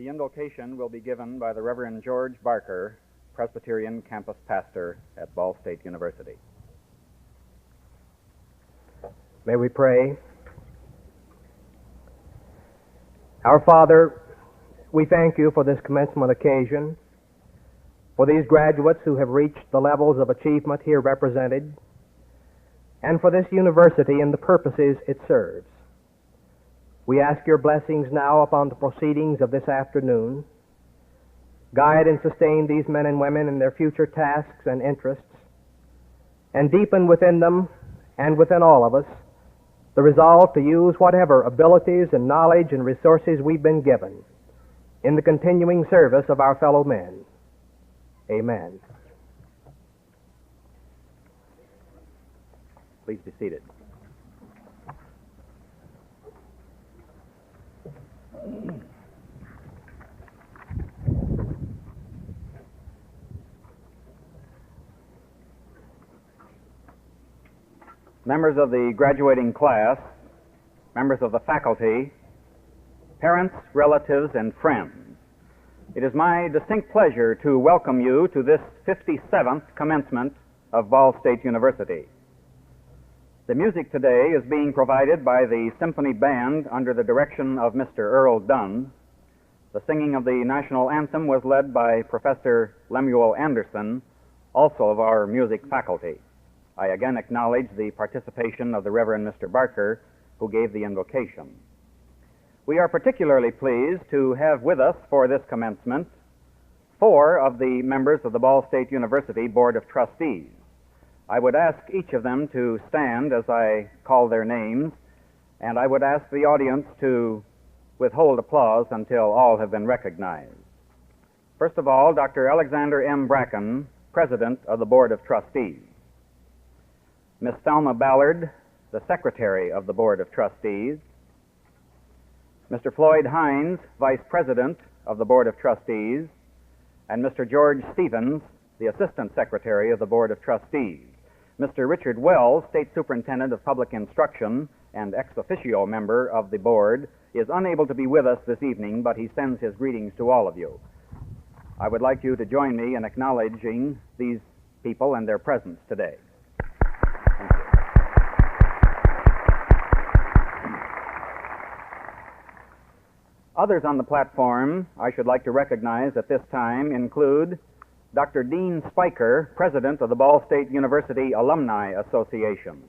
The invocation will be given by the Reverend George E, Presbyterian Campus Pastor at Ball State University. May we pray. Our Father, we thank you for this commencement occasion, for these graduates who have reached the levels of achievement here represented, and for this university and the purposes it serves. We ask your blessings now upon the proceedings of this afternoon. Guide and sustain these men and women in their future tasks and interests, and deepen within them and within all of us the resolve to use whatever abilities and knowledge and resources we've been given in the continuing service of our fellow men. Amen. Please be seated. Members of the graduating class, members of the faculty, parents, relatives, and friends, it is my distinct pleasure to welcome you to this 57th commencement of Ball State University. The music today is being provided by the Symphony Band under the direction of Mr. Earl Dunn. The singing of the national anthem was led by Professor Lemuel Anderson, also of our music faculty. I again acknowledge the participation of the Reverend Mr. Barker, who gave the invocation. We are particularly pleased to have with us for this commencement 4 of the members of the Ball State University Board of Trustees. I would ask each of them to stand as I call their names, and I would ask the audience to withhold applause until all have been recognized. First of all, Dr. Alexander M. Bracken, President of the Board of Trustees. Miss Thelma Ballard, the Secretary of the Board of Trustees. Mr. Floyd Hines, Vice President of the Board of Trustees. And Mr. George Stevens, the Assistant Secretary of the Board of Trustees. Mr. Richard Wells, State Superintendent of Public Instruction and ex officio member of the Board, is unable to be with us this evening, but he sends his greetings to all of you. I would like you to join me in acknowledging these people and their presence today. Thank you. Others on the platform I should like to recognize at this time include Dr. Dean Spiker, President of the Ball State University Alumni Association.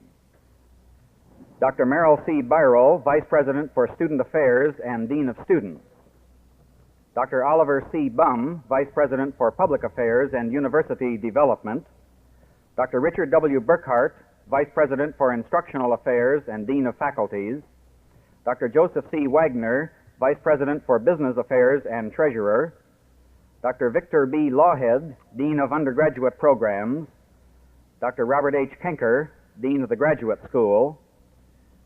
Dr. Merrill C. Byroll, Vice President for Student Affairs and Dean of Students. Dr. Oliver C. Bum, Vice President for Public Affairs and University Development. Dr. Richard W. Burkhardt, Vice President for Instructional Affairs and Dean of Faculties. Dr. Joseph C. Wagner, Vice President for Business Affairs and Treasurer. Dr. Victor B. Lawhead, Dean of Undergraduate Programs. Dr. Robert H. Kenker, Dean of the Graduate School.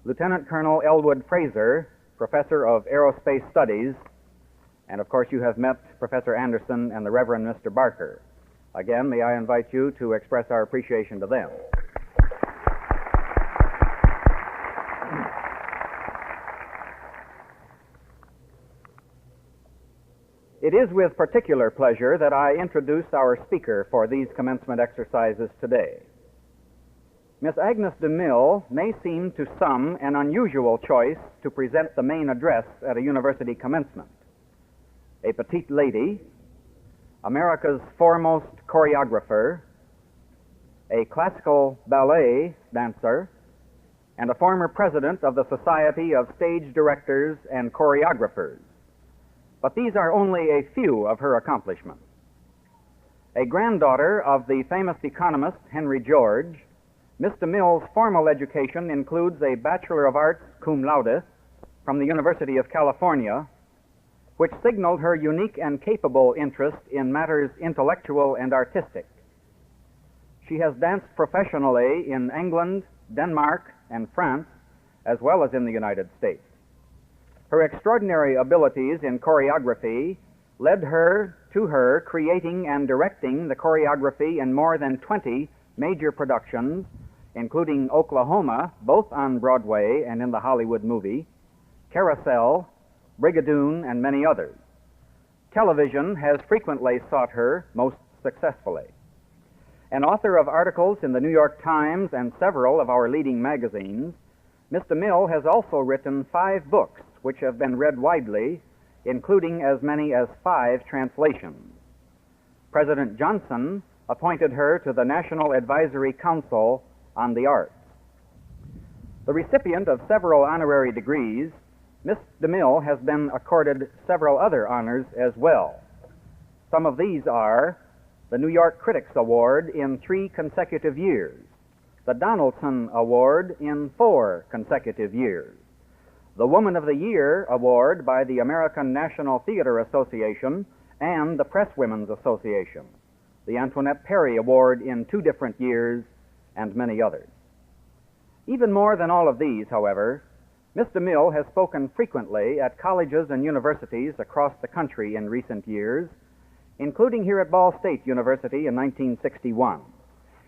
Lieutenant Colonel Elwood Fraser, Professor of Aerospace Studies. And of course you have met Professor Anderson and the Reverend Mr. Barker. Again, may I invite you to express our appreciation to them. It is with particular pleasure that I introduce our speaker for these commencement exercises today. Miss Agnes de Mille may seem to some an unusual choice to present the main address at a university commencement. A petite lady, America's foremost choreographer, a classical ballet dancer, and a former president of the Society of Stage Directors and Choreographers. But these are only a few of her accomplishments. A granddaughter of the famous economist Henry George, Miss de Mille's formal education includes a Bachelor of Arts cum laude from the University of California, which signaled her unique and capable interest in matters intellectual and artistic. She has danced professionally in England, Denmark, and France, as well as in the United States. Her extraordinary abilities in choreography led her to her creating and directing the choreography in more than 20 major productions, including Oklahoma, both on Broadway and in the Hollywood movie, Carousel, Brigadoon, and many others. Television has frequently sought her most successfully. An author of articles in the New York Times and several of our leading magazines, Miss de Mille has also written 5 books which have been read widely, including as many as 5 translations. President Johnson appointed her to the National Advisory Council on the Arts. The recipient of several honorary degrees, Miss de Mille has been accorded several other honors as well. Some of these are the New York Critics Award in 3 consecutive years, the Donaldson Award in 4 consecutive years, the Woman of the Year Award by the American National Theater Association and the Presswomen's Association, the Antoinette Perry Award in 2 different years, and many others. Even more than all of these, however, Miss de Mille has spoken frequently at colleges and universities across the country in recent years, including here at Ball State University in 1961,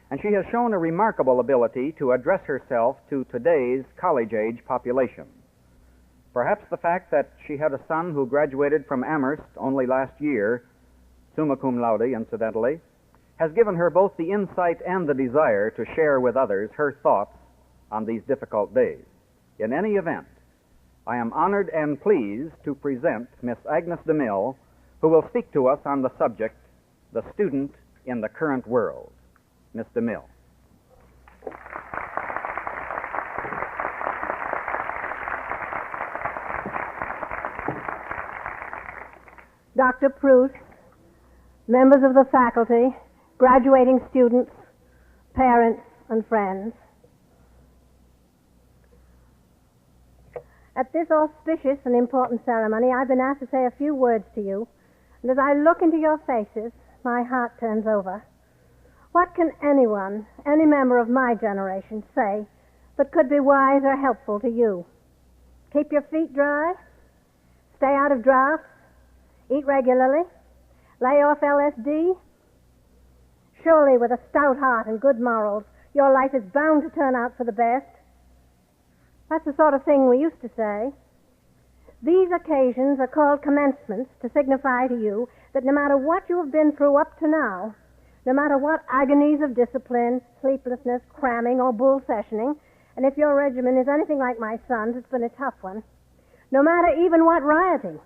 and she has shown a remarkable ability to address herself to today's college-age population. Perhaps the fact that she had a son who graduated from Amherst only last year, summa cum laude incidentally, has given her both the insight and the desire to share with others her thoughts on these difficult days. In any event, I am honored and pleased to present Miss Agnes de Mille, who will speak to us on the subject, The Student in the Current World. Miss de Mille. Dr. Pruis, members of the faculty, graduating students, parents, and friends. At this auspicious and important ceremony, I've been asked to say a few words to you, and as I look into your faces, my heart turns over. What can anyone, any member of my generation, say that could be wise or helpful to you? Keep your feet dry, stay out of drafts, eat regularly, lay off LSD. Surely, with a stout heart and good morals, your life is bound to turn out for the best. That's the sort of thing we used to say. These occasions are called commencements to signify to you that no matter what you have been through up to now, no matter what agonies of discipline, sleeplessness, cramming, or bull sessioning, and if your regimen is anything like my son's, it's been a tough one, no matter even what rioting,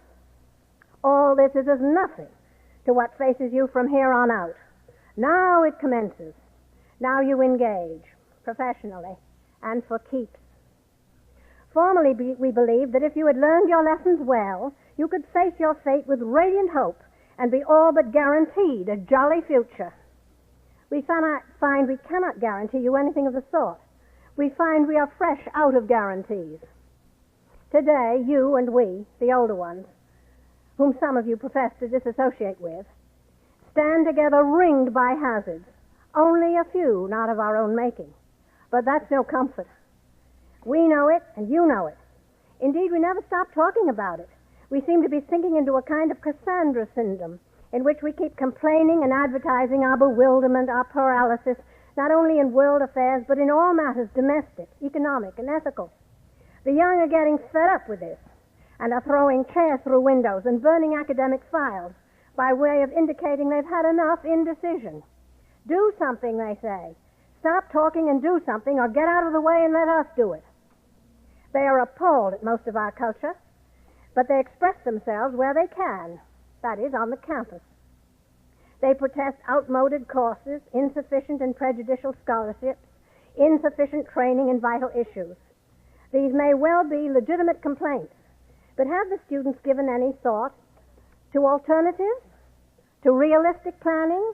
all this is as nothing to what faces you from here on out. Now it commences. Now you engage, professionally, and for keeps. Formerly, we believed that if you had learned your lessons well, you could face your fate with radiant hope and be all but guaranteed a jolly future. We find we cannot guarantee you anything of the sort. We find we are fresh out of guarantees. Today, you and we, the older ones, whom some of you profess to disassociate with, stand together ringed by hazards, only a few not of our own making. But that's no comfort. We know it, and you know it. Indeed, we never stop talking about it. We seem to be sinking into a kind of Cassandra syndrome, in which we keep complaining and advertising our bewilderment, our paralysis, not only in world affairs, but in all matters domestic, economic, and ethical. The young are getting fed up with this, and are throwing chairs through windows and burning academic files by way of indicating they've had enough indecision. Do something, they say. Stop talking and do something, or get out of the way and let us do it. They are appalled at most of our culture, but they express themselves where they can, that is, on the campus. They protest outmoded courses, insufficient and prejudicial scholarships, insufficient training in vital issues. These may well be legitimate complaints, but have the students given any thought to alternatives, to realistic planning,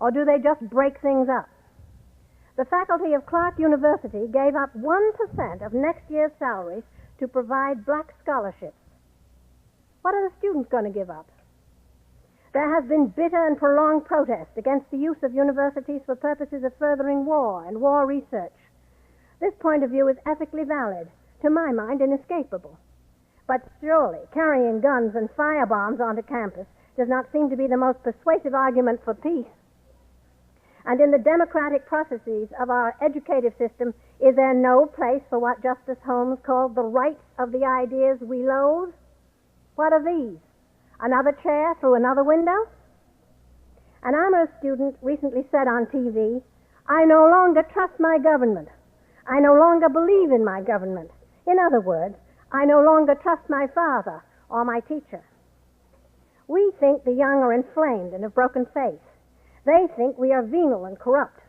or do they just break things up? The faculty of Clark University gave up 1% of next year's salaries to provide black scholarships. What are the students going to give up? There has been bitter and prolonged protest against the use of universities for purposes of furthering war and war research. This point of view is ethically valid, to my mind inescapable. But surely carrying guns and firebombs onto campus does not seem to be the most persuasive argument for peace. And in the democratic processes of our educative system, is there no place for what Justice Holmes called the rights of the ideas we loathe? What are these? Another chair through another window? An honors student recently said on TV, "I no longer trust my government. I no longer believe in my government. In other words, I no longer trust my father or my teacher." We think the young are inflamed and have broken faith. They think we are venal and corrupt,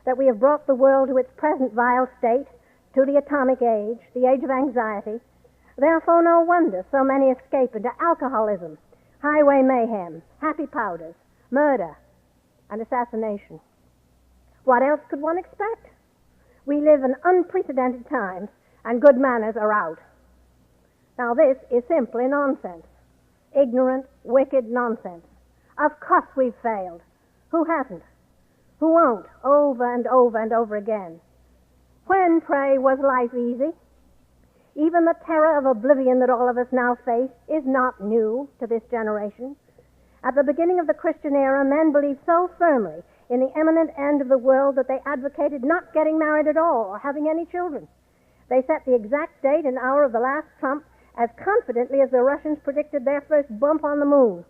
that we have brought the world to its present vile state, to the atomic age, the age of anxiety. Therefore, no wonder so many escape into alcoholism, highway mayhem, happy powders, murder, and assassination. What else could one expect? We live in unprecedented times, and good manners are out. Now, this is simply nonsense. Ignorant, wicked nonsense. Of course we've failed. Who hasn't? Who won't? Over and over and over again. When, pray, was life easy? Even the terror of oblivion that all of us now face is not new to this generation. At the beginning of the Christian era, men believed so firmly in the imminent end of the world that they advocated not getting married at all or having any children. They set the exact date and hour of the last trump as confidently as the Russians predicted their first bump on the moon.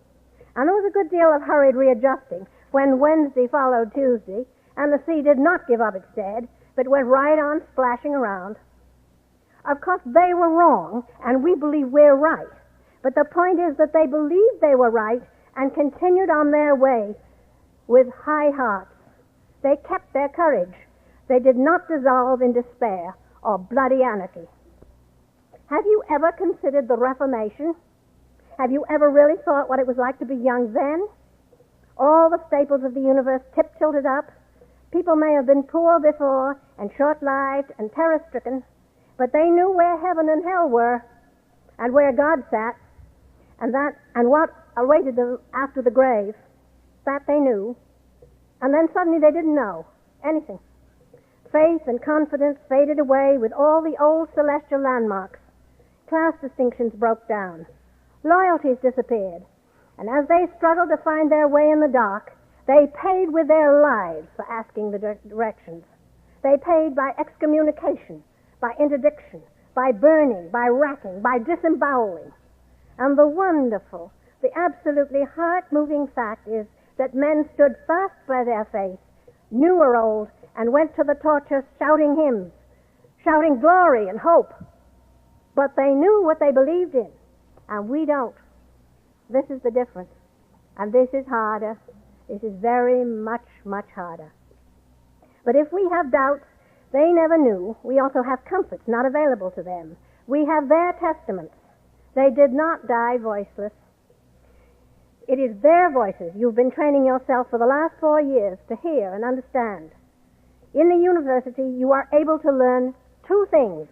And there was a good deal of hurried readjusting when Wednesday followed Tuesday, and the sea did not give up its dead, but went right on splashing around. Of course, they were wrong, and we believe we're right. But the point is that they believed they were right and continued on their way with high hearts. They kept their courage. They did not dissolve in despair or bloody anarchy. Have you ever considered the Reformation? Have you ever really thought what it was like to be young then? All the staples of the universe tip-tilted up. People may have been poor before and short-lived and terror-stricken, but they knew where heaven and hell were and where God sat and what awaited them after the grave. That they knew. And then suddenly they didn't know anything. Faith and confidence faded away with all the old celestial landmarks. Class distinctions broke down. Loyalties disappeared. And as they struggled to find their way in the dark, they paid with their lives for asking the directions. They paid by excommunication, by interdiction, by burning, by racking, by disemboweling. And the wonderful, the absolutely heart-moving fact is that men stood fast by their faith, new or old, and went to the torture shouting hymns, shouting glory and hope. But they knew what they believed in, and we don't. This is the difference. And this is harder. This is very much, much harder. But if we have doubts they never knew, we also have comforts not available to them. We have their testaments. They did not die voiceless. It is their voices you've been training yourself for the last 4 years to hear and understand. In the university, you are able to learn 2 things: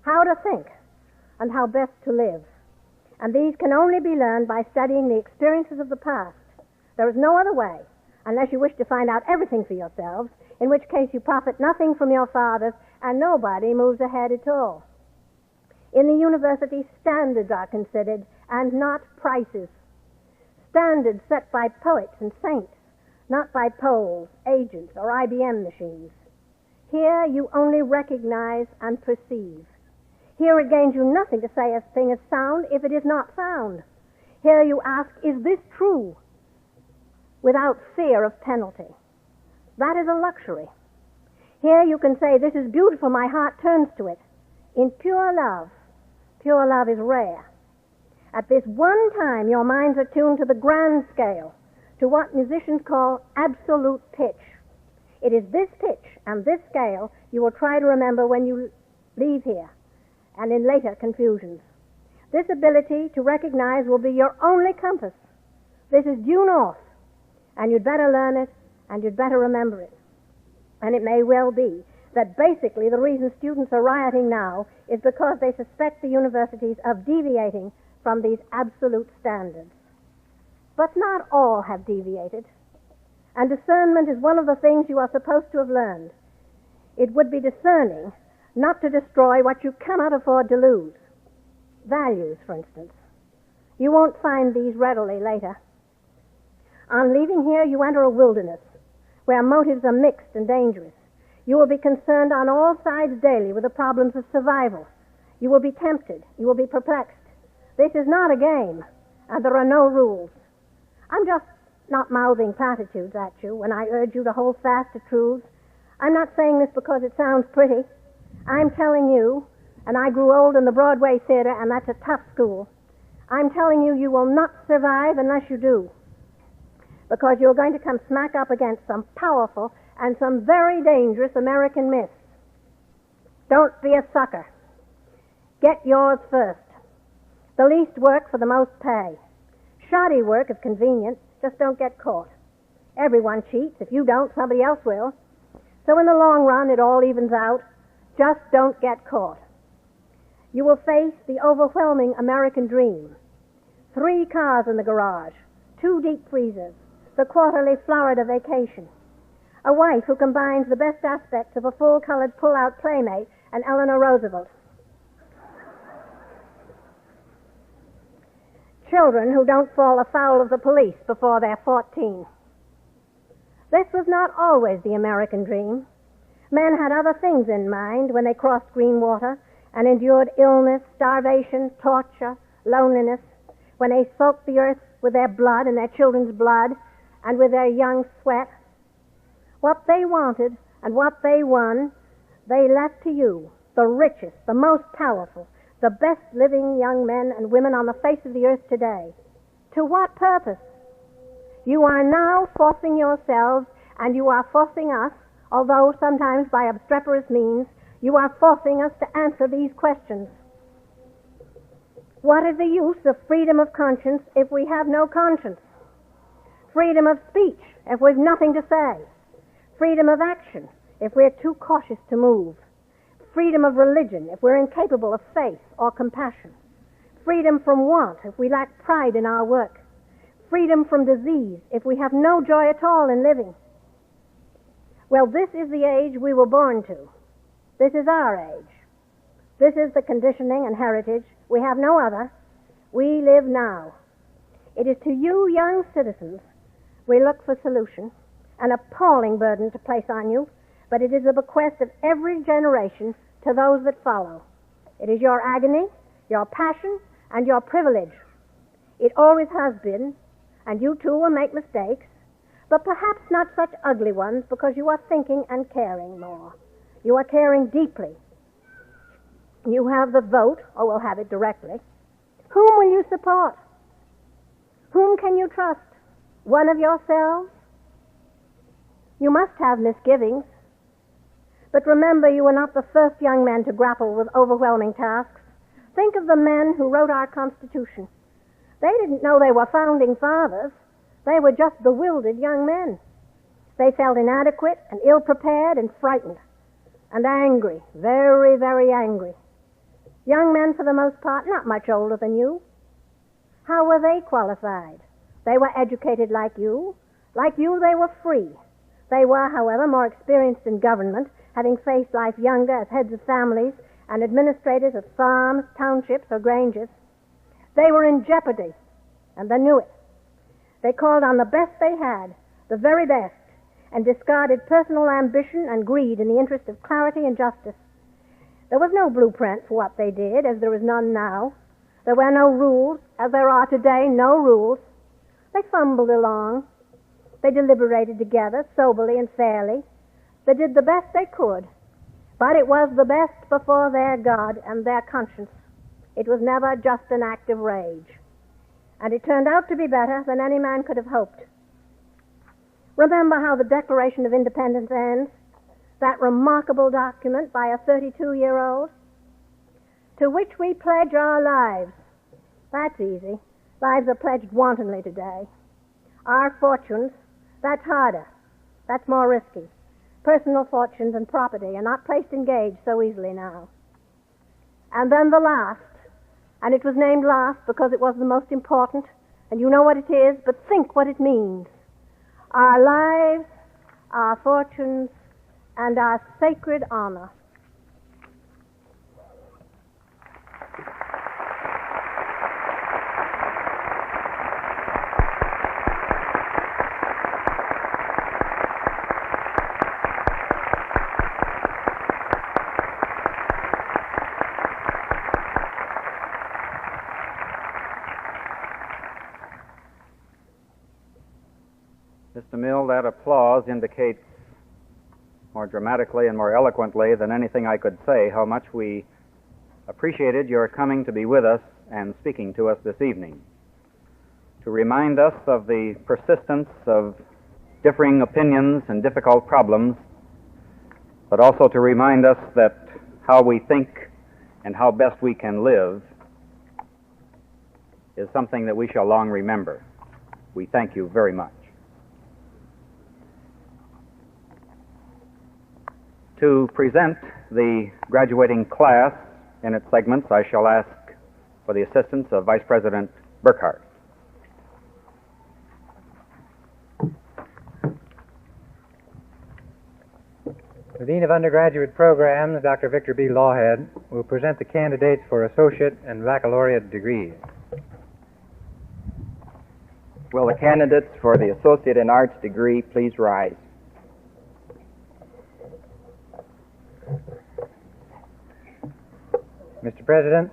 how to think and how best to live. And these can only be learned by studying the experiences of the past. There is no other way, unless you wish to find out everything for yourselves, in which case you profit nothing from your fathers and nobody moves ahead at all. In the university, standards are considered and not prices. Standards set by poets and saints, not by polls, agents, or IBM machines. Here you only recognize and perceive. Here it gains you nothing to say a thing is sound if it is not found. Here you ask, is this true? Without fear of penalty. That is a luxury. Here you can say, this is beautiful, my heart turns to it. In pure love is rare. At this one time, your minds are tuned to the grand scale, to what musicians call absolute pitch. It is this pitch and this scale you will try to remember when you leave here, and in later confusions. This ability to recognize will be your only compass. This is due north, and you'd better learn it, and you'd better remember it. And it may well be that basically the reason students are rioting now is because they suspect the universities of deviating from these absolute standards. But not all have deviated, and discernment is one of the things you are supposed to have learned. It would be discerning not to destroy what you cannot afford to lose. Values, for instance. You won't find these readily later. On leaving here, you enter a wilderness where motives are mixed and dangerous. You will be concerned on all sides daily with the problems of survival. You will be tempted. You will be perplexed. This is not a game, and there are no rules. I'm just not mouthing platitudes at you when I urge you to hold fast to truths. I'm not saying this because it sounds pretty. I'm telling you, and I grew old in the Broadway theater, and that's a tough school. I'm telling you, you will not survive unless you do, because you're going to come smack up against some powerful and some very dangerous American myths. Don't be a sucker. Get yours first. The least work for the most pay. Shoddy work is convenient, just don't get caught. Everyone cheats. If you don't, somebody else will. So in the long run, it all evens out. Just don't get caught. You will face the overwhelming American dream. 3 cars in the garage, 2 deep freezers, the quarterly Florida vacation, a wife who combines the best aspects of a full-colored pull-out playmate and Eleanor Roosevelt. Children who don't fall afoul of the police before they're 14. This was not always the American dream. Men had other things in mind when they crossed green water and endured illness, starvation, torture, loneliness, when they soaked the earth with their blood and their children's blood and with their young sweat. What they wanted and what they won, they left to you, the richest, the most powerful, the best living young men and women on the face of the earth today. To what purpose? You are now forcing yourselves, and you are forcing us, although sometimes by obstreperous means, you are forcing us to answer these questions. What is the use of freedom of conscience if we have no conscience? Freedom of speech if we've nothing to say? Freedom of action if we're too cautious to move? Freedom of religion if we're incapable of faith or compassion? Freedom from want if we lack pride in our work? Freedom from disease if we have no joy at all in living? Well, this is the age we were born to. This is our age. This is the conditioning and heritage. We have no other. We live now. It is to you, young citizens, we look for solution, an appalling burden to place on you, but it is the bequest of every generation to those that follow. It is your agony, your passion, and your privilege. It always has been, and you too will make mistakes, but perhaps not such ugly ones, because you are thinking and caring more. You are caring deeply. You have the vote, or will have it directly. Whom will you support? Whom can you trust? One of yourselves? You must have misgivings. But remember, you were not the first young men to grapple with overwhelming tasks. Think of the men who wrote our Constitution. They didn't know they were founding fathers. They were just bewildered young men. They felt inadequate and ill-prepared and frightened and angry, very, very angry. Young men, for the most part, not much older than you. How were they qualified? They were educated like you. Like you, they were free. They were, however, more experienced in government, having faced life younger as heads of families and administrators of farms, townships, or granges. They were in jeopardy, and they knew it. They called on the best they had, the very best, and discarded personal ambition and greed in the interest of clarity and justice. There was no blueprint for what they did, as there is none now. There were no rules, as there are today no rules. They fumbled along. They deliberated together, soberly and fairly. They did the best they could, but it was the best before their God and their conscience. It was never just an act of rage. And it turned out to be better than any man could have hoped. Remember how the Declaration of Independence ends, that remarkable document by a 32-year-old, to which we pledge our lives. That's easy. Lives are pledged wantonly today. Our fortunes, that's harder. That's more risky. Personal fortunes and property are not placed in gauge so easily now. And then the last, and it was named last because it was the most important, and you know what it is, but think what it means. Our lives, our fortunes, and our sacred honor. Miss de Mille, that applause indicates more dramatically and more eloquently than anything I could say how much we appreciated your coming to be with us and speaking to us this evening, to remind us of the persistence of differing opinions and difficult problems, but also to remind us that how we think and how best we can live is something that we shall long remember. We thank you very much. To present the graduating class in its segments, I shall ask for the assistance of Vice President Burkhardt. The Dean of Undergraduate Programs, Dr. Victor B. Lawhead, will present the candidates for associate and baccalaureate degrees. Will the candidates for the Associate in Arts degree please rise? Mr. President,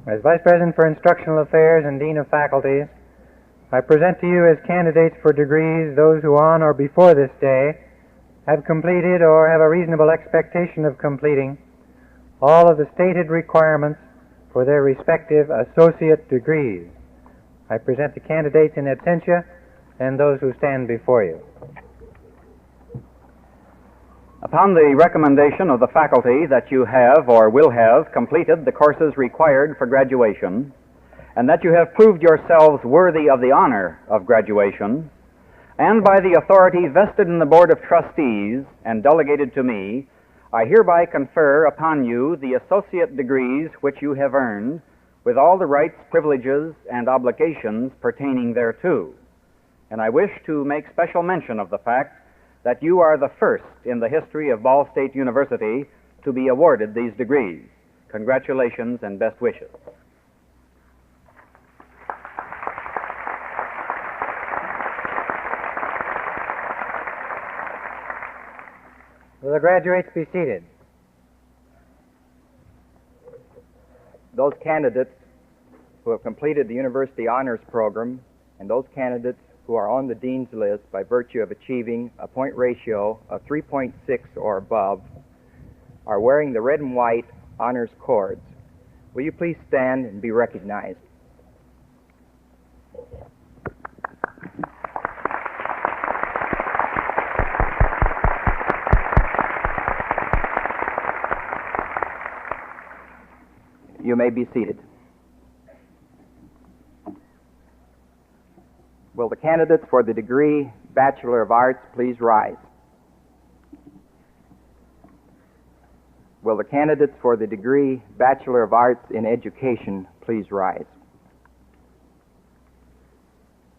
as Vice President for Instructional Affairs and Dean of Faculties, I present to you as candidates for degrees those who on or before this day have completed or have a reasonable expectation of completing all of the stated requirements for their respective associate degrees. I present the candidates in absentia and those who stand before you. Upon the recommendation of the faculty that you have or will have completed the courses required for graduation, and that you have proved yourselves worthy of the honor of graduation, and by the authority vested in the Board of Trustees and delegated to me, I hereby confer upon you the associate degrees which you have earned, with all the rights, privileges, and obligations pertaining thereto. And I wish to make special mention of the fact that you are the first in the history of Ball State University to be awarded these degrees. Congratulations and best wishes. Will the graduates be seated? Those candidates who have completed the University Honors Program and those candidates who are on the Dean's List by virtue of achieving a point ratio of 3.6 or above are wearing the red and white honors cords. Will you please stand and be recognized? You may be seated. Will the candidates for the degree Bachelor of Arts please rise? Will the candidates for the degree Bachelor of Arts in Education please rise?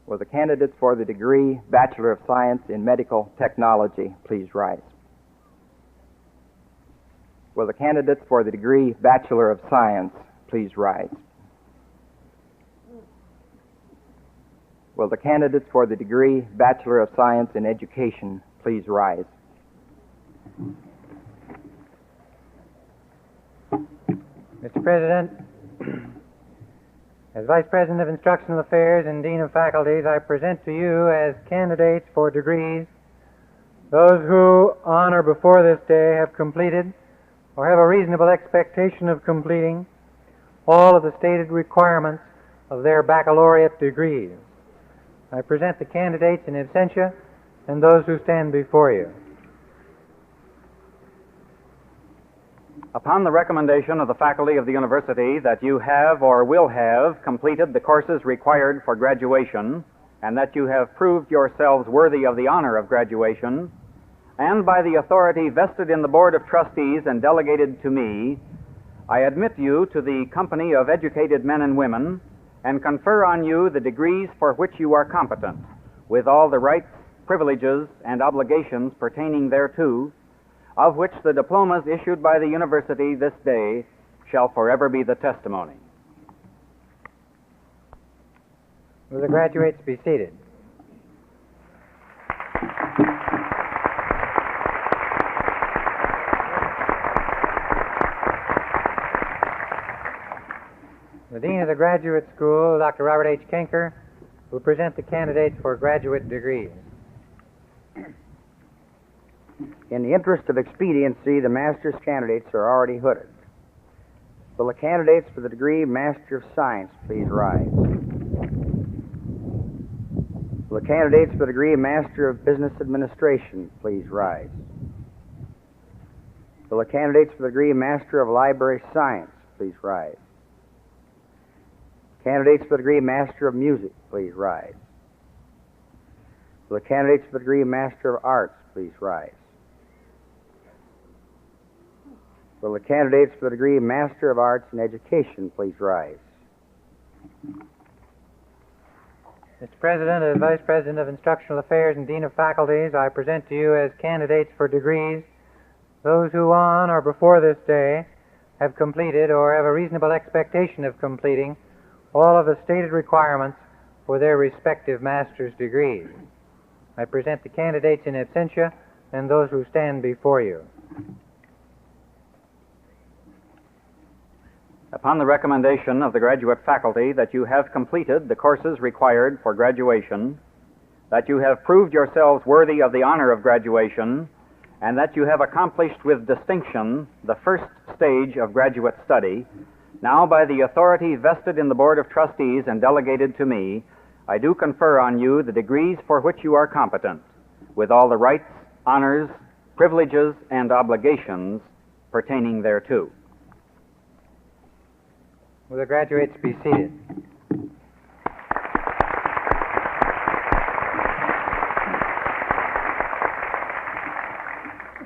Will the candidates for the degree Bachelor of Science in Medical Technology please rise? Will the candidates for the degree Bachelor of Science please rise? Will the candidates for the degree Bachelor of Science in Education please rise? Mr. President, as Vice President of Instructional Affairs and Dean of Faculties, I present to you as candidates for degrees those who, on or before this day, have completed or have a reasonable expectation of completing all of the stated requirements of their baccalaureate degrees. I present the candidates in absentia and those who stand before you. Upon the recommendation of the faculty of the university that you have or will have completed the courses required for graduation, and that you have proved yourselves worthy of the honor of graduation, and by the authority vested in the Board of Trustees and delegated to me, I admit you to the company of educated men and women and confer on you the degrees for which you are competent, with all the rights, privileges, and obligations pertaining thereto, of which the diplomas issued by the university this day shall forever be the testimony. Will the graduates be seated? The Dean of the Graduate School, Dr. Robert H. Kenker, will present the candidates for graduate degrees. In the interest of expediency, the master's candidates are already hooded. Will the candidates for the degree Master of Science please rise? Will the candidates for the degree Master of Business Administration please rise? Will the candidates for the degree Master of Library Science please rise? Candidates for the degree Master of Music please rise? Will the candidates for the degree Master of Arts please rise? Will the candidates for the degree Master of Arts in Education please rise? Mr. President, as Vice President of Instructional Affairs and Dean of Faculties, I present to you as candidates for degrees those who on or before this day have completed or have a reasonable expectation of completing all of the stated requirements for their respective master's degrees. I present the candidates in absentia and those who stand before you. Upon the recommendation of the graduate faculty that you have completed the courses required for graduation, that you have proved yourselves worthy of the honor of graduation, and that you have accomplished with distinction the first stage of graduate study, now by the authority vested in the Board of Trustees and delegated to me, I do confer on you the degrees for which you are competent, with all the rights, honors, privileges, and obligations pertaining thereto. Will the graduates be seated?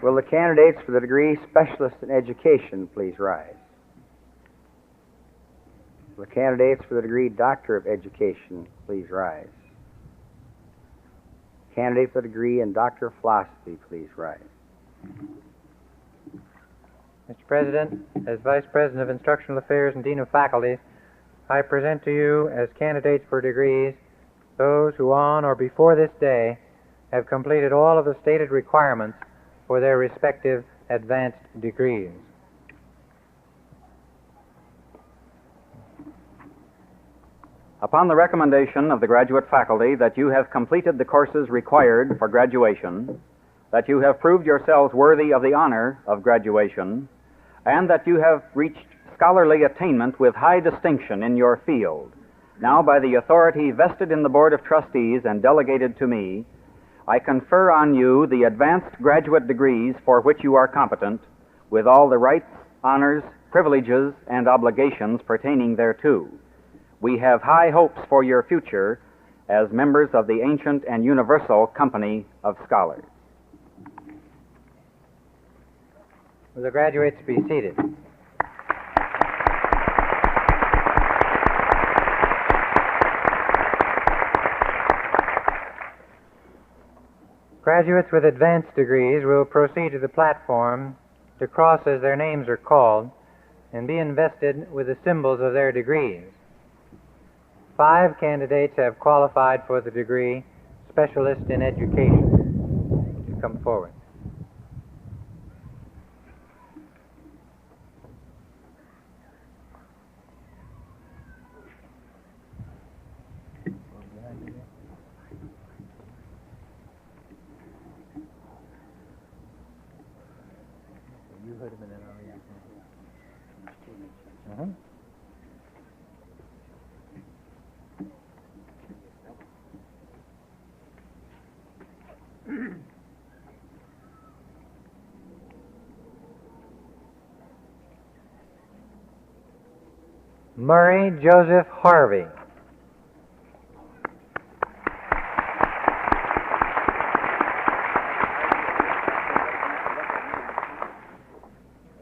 Will the candidates for the degree Specialist in Education please rise? Will the candidates for the degree Doctor of Education please rise? Candidate for the degree in Doctor of Philosophy please rise. Mr. President, as Vice President of Instructional Affairs and Dean of Faculties, I present to you as candidates for degrees those who on or before this day have completed all of the stated requirements for their respective advanced degrees. Upon the recommendation of the graduate faculty that you have completed the courses required for graduation, that you have proved yourselves worthy of the honor of graduation, and that you have reached scholarly attainment with high distinction in your field, now by the authority vested in the Board of Trustees and delegated to me, I confer on you the advanced graduate degrees for which you are competent, with all the rights, honors, privileges, and obligations pertaining thereto. We have high hopes for your future as members of the ancient and universal company of scholars. Will the graduates be seated? Graduates with advanced degrees will proceed to the platform to cross as their names are called and be invested with the symbols of their degrees. 5 candidates have qualified for the degree Specialist in Education. Would you come forward? Murray Joseph Harvey.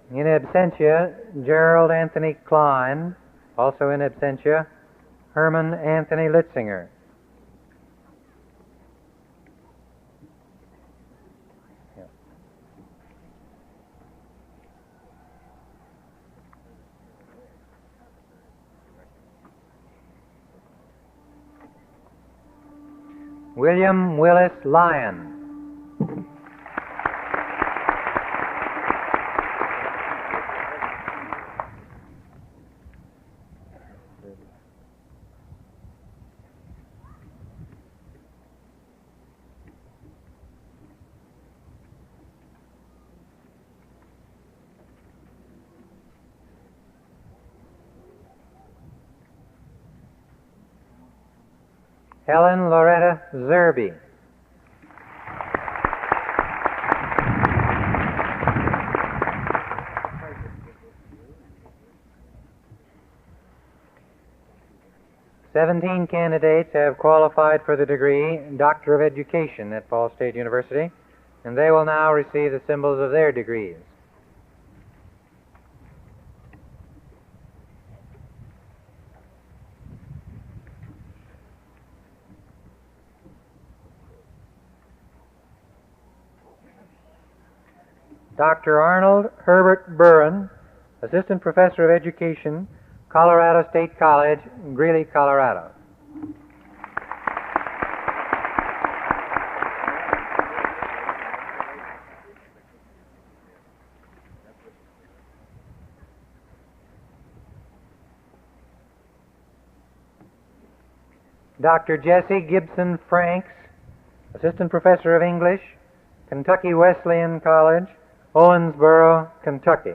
In absentia, Gerald Anthony Klein. Also in absentia, Herman Anthony Litzinger. William Willis Lyon. Helen Loretta Zerby. "17 candidates have qualified for the degree Doctor of Education at Ball State University, and they will now receive the symbols of their degrees. Dr. Arnold Herbert Burren, Assistant Professor of Education, Colorado State College, Greeley, Colorado. Dr. Jesse Gibson Franks, Assistant Professor of English, Kentucky Wesleyan College, Owensboro, Kentucky.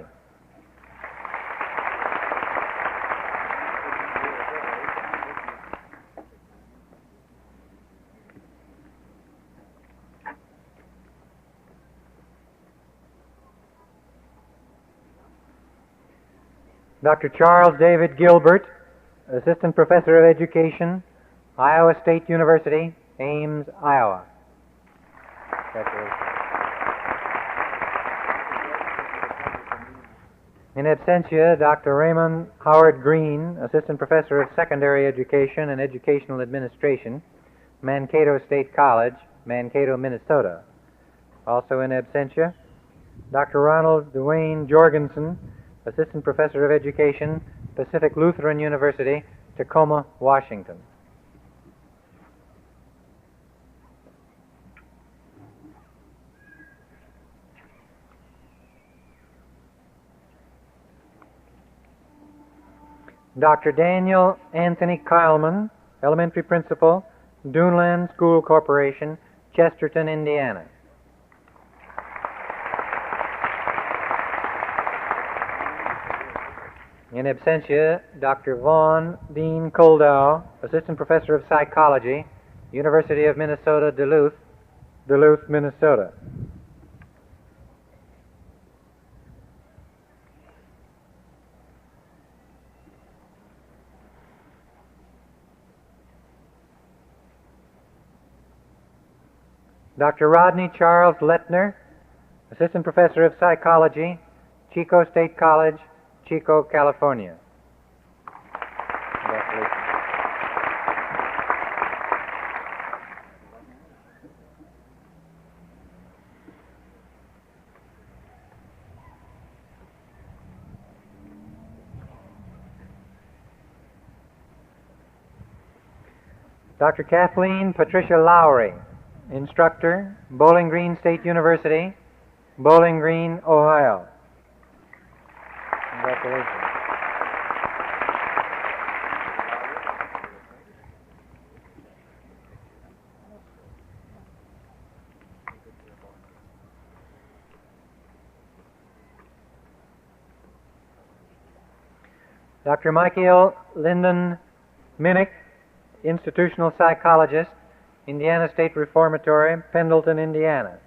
Dr. Charles David Gilbert, Assistant Professor of Education, Iowa State University, Ames, Iowa. In absentia, Dr. Raymond Howard Green, Assistant Professor of Secondary Education and Educational Administration, Mankato State College, Mankato, Minnesota. Also in absentia, Dr. Ronald Dwayne Jorgensen, Assistant Professor of Education, Pacific Lutheran University, Tacoma, Washington. Dr. Daniel Anthony Kyleman, Elementary Principal, Duneland School Corporation, Chesterton, Indiana. In absentia, Dr. Vaughn Dean Koldow, Assistant Professor of Psychology, University of Minnesota, Duluth, Minnesota. Dr. Rodney Charles Lettner, Assistant Professor of Psychology, Chico State College, Chico, California. Congratulations. Dr. Kathleen Patricia Lowry, Instructor, Bowling Green State University, Bowling Green, Ohio. Congratulations. Dr. Michael Lyndon Minnick, Institutional Psychologist, Indiana State Reformatory, Pendleton, Indiana.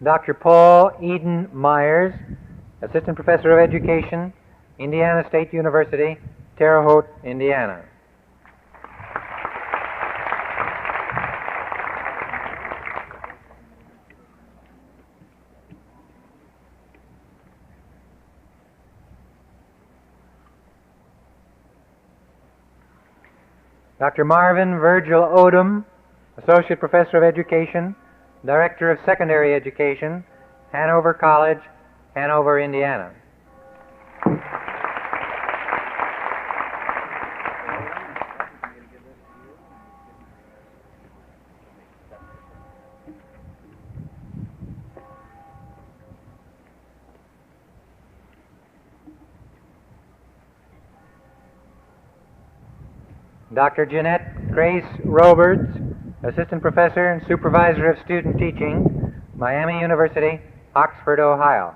Dr. Paul Eden Myers, Assistant Professor of Education, Indiana State University, Terre Haute, Indiana. Dr. Marvin Virgil Odom, Associate Professor of Education, Director of Secondary Education, Hanover College, Hanover, Indiana. Dr. Jeanette Grace Roberts, Assistant Professor and Supervisor of Student Teaching, Miami University, Oxford, Ohio.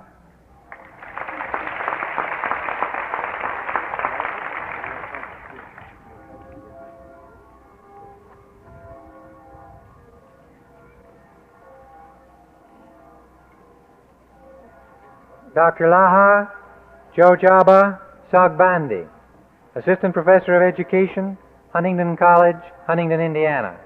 Dr. Laha Jojaba Sagbandi, Assistant Professor of Education, Huntington College, Huntington, Indiana.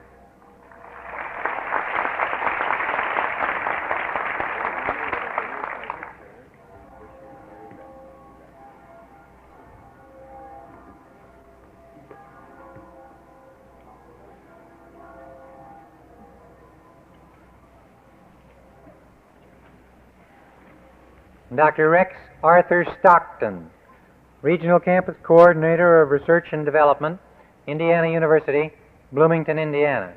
Dr. Rex Arthur Stockton, Regional Campus Coordinator of Research and Development, Indiana University, Bloomington, Indiana.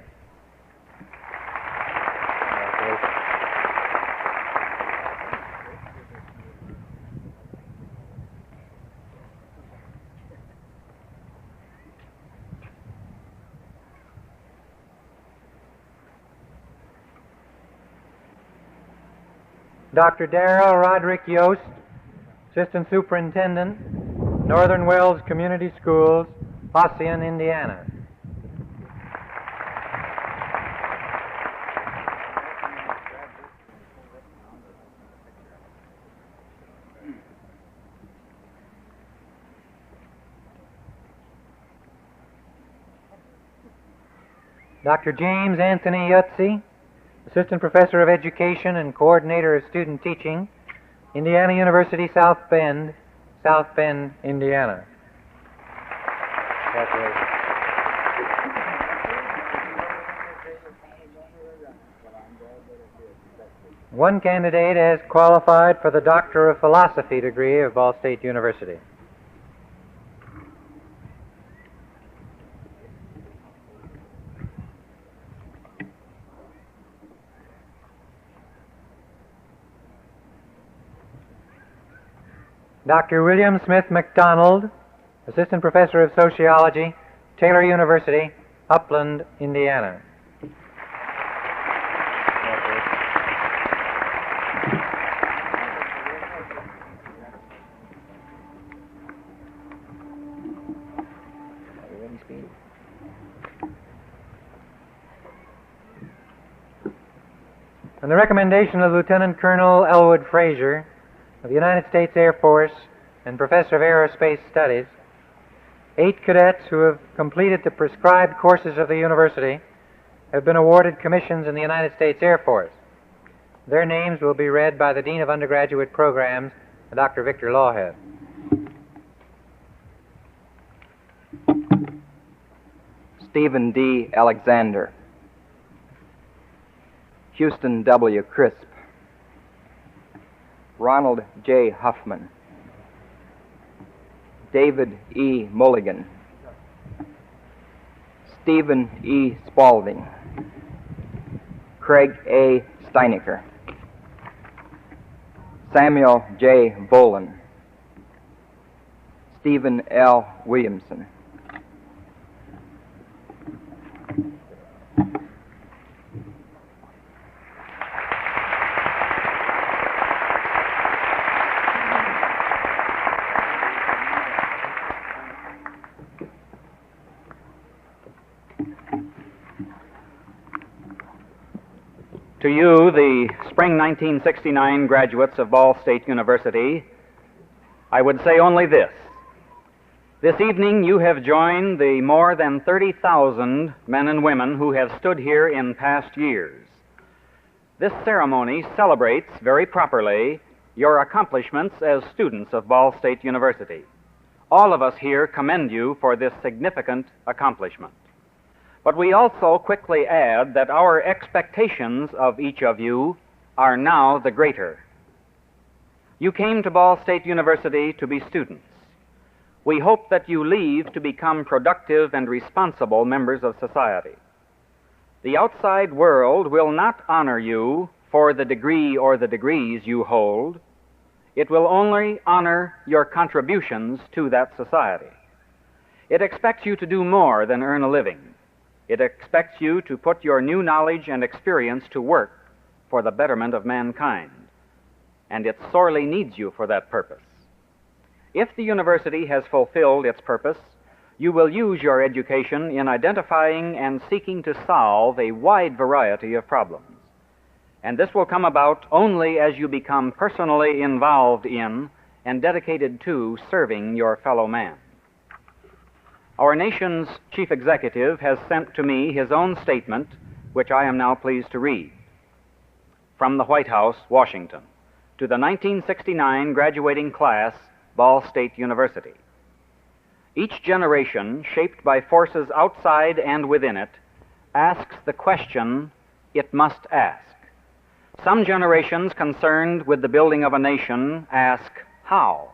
Dr. Darrell Roderick Yost, Assistant Superintendent, Northern Wells Community Schools, Ossian, Indiana. Dr. James Anthony Yutzi, Assistant Professor of Education and Coordinator of Student Teaching, Indiana University, South Bend, Indiana. Congratulations. One candidate has qualified for the Doctor of Philosophy degree of Ball State University. Dr. William Smith McDonald, Assistant Professor of Sociology, Taylor University, Upland, Indiana. On the recommendation of Lieutenant Colonel Elwood Fraser of the United States Air Force and Professor of Aerospace Studies, 8 cadets who have completed the prescribed courses of the university have been awarded commissions in the United States Air Force. Their names will be read by the Dean of Undergraduate Programs, Dr. Victor Lawhead. Stephen D. Alexander, Houston W. Crisp, Ronald J. Huffman, David E. Mulligan, Stephen E. Spaulding, Craig A. Steinecker, Samuel J. Boland, Stephen L. Williamson. To you, the spring 1969 graduates of Ball State University, I would say only this. This evening you have joined the more than 30,000 men and women who have stood here in past years. This ceremony celebrates very properly your accomplishments as students of Ball State University. All of us here commend you for this significant accomplishment. But we also quickly add that our expectations of each of you are now the greater. You came to Ball State University to be students. We hope that you leave to become productive and responsible members of society. The outside world will not honor you for the degree or the degrees you hold. It will only honor your contributions to that society. It expects you to do more than earn a living. It expects you to put your new knowledge and experience to work for the betterment of mankind, and it sorely needs you for that purpose. If the university has fulfilled its purpose, you will use your education in identifying and seeking to solve a wide variety of problems. And this will come about only as you become personally involved in and dedicated to serving your fellow man. Our nation's chief executive has sent to me his own statement, which I am now pleased to read. From the White House, Washington, to the 1969 graduating class, Ball State University. Each generation, shaped by forces outside and within it, asks the question it must ask. Some generations concerned with the building of a nation ask, how?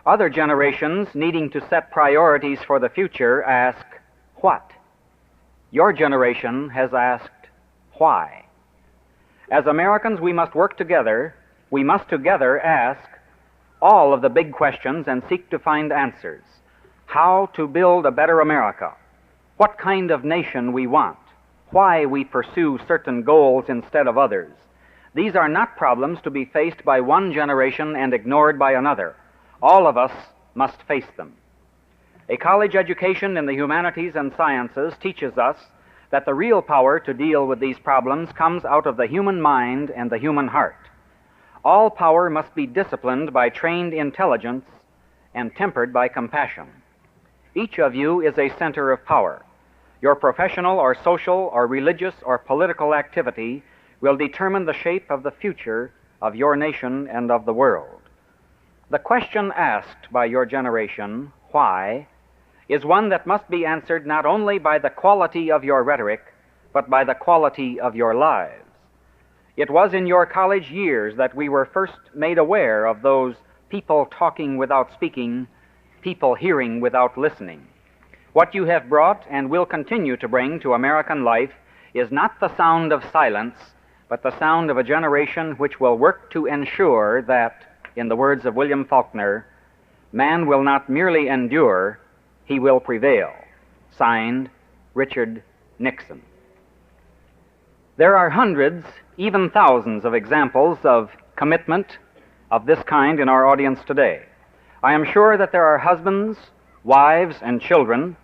Other generations, needing to set priorities for the future, ask, what? Your generation has asked, why? As Americans, we must work together. We must together ask all of the big questions and seek to find answers. How to build a better America, what kind of nation we want, why we pursue certain goals instead of others. These are not problems to be faced by one generation and ignored by another. All of us must face them. A college education in the humanities and sciences teaches us that the real power to deal with these problems comes out of the human mind and the human heart. All power must be disciplined by trained intelligence and tempered by compassion. Each of you is a center of power. Your professional or social or religious or political activity will determine the shape of the future of your nation and of the world. The question asked by your generation, why, is one that must be answered not only by the quality of your rhetoric, but by the quality of your lives. It was in your college years that we were first made aware of those people talking without speaking, people hearing without listening. What you have brought and will continue to bring to American life is not the sound of silence, but the sound of a generation which will work to ensure that, in the words of William Faulkner, man will not merely endure, he will prevail. Signed, Richard Nixon. There are hundreds, even thousands of examples of commitment of this kind in our audience today. I am sure that there are husbands, wives, and children.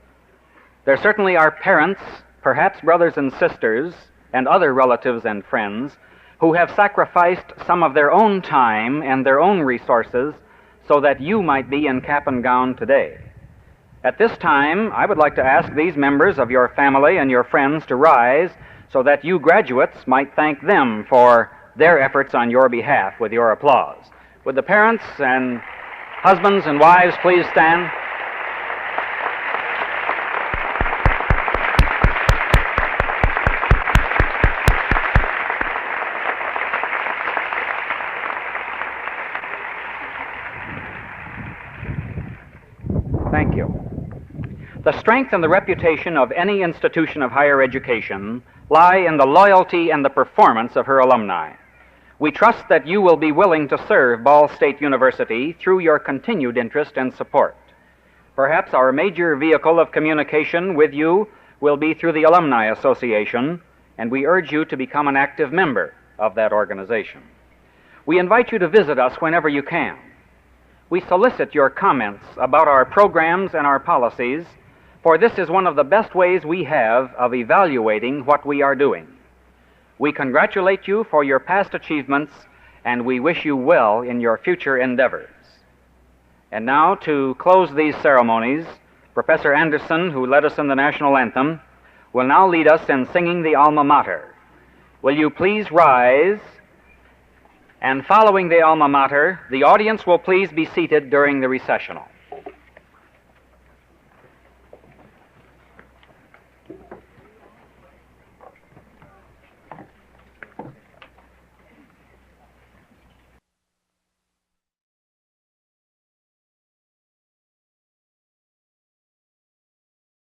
There certainly are parents, perhaps brothers and sisters, and other relatives and friends who have sacrificed some of their own time and their own resources so that you might be in cap and gown today. At this time, I would like to ask these members of your family and your friends to rise so that you graduates might thank them for their efforts on your behalf with your applause. Would the parents and husbands and wives please stand? Thank you. The strength and the reputation of any institution of higher education lie in the loyalty and the performance of her alumni. We trust that you will be willing to serve Ball State University through your continued interest and support. Perhaps our major vehicle of communication with you will be through the Alumni Association, and we urge you to become an active member of that organization. We invite you to visit us whenever you can. We solicit your comments about our programs and our policies, for this is one of the best ways we have of evaluating what we are doing. We congratulate you for your past achievements, and we wish you well in your future endeavors. And now, to close these ceremonies, Professor Anderson, who led us in the national anthem, will now lead us in singing the Alma Mater. Will you please rise? And following the Alma Mater, the audience will please be seated during the recessional.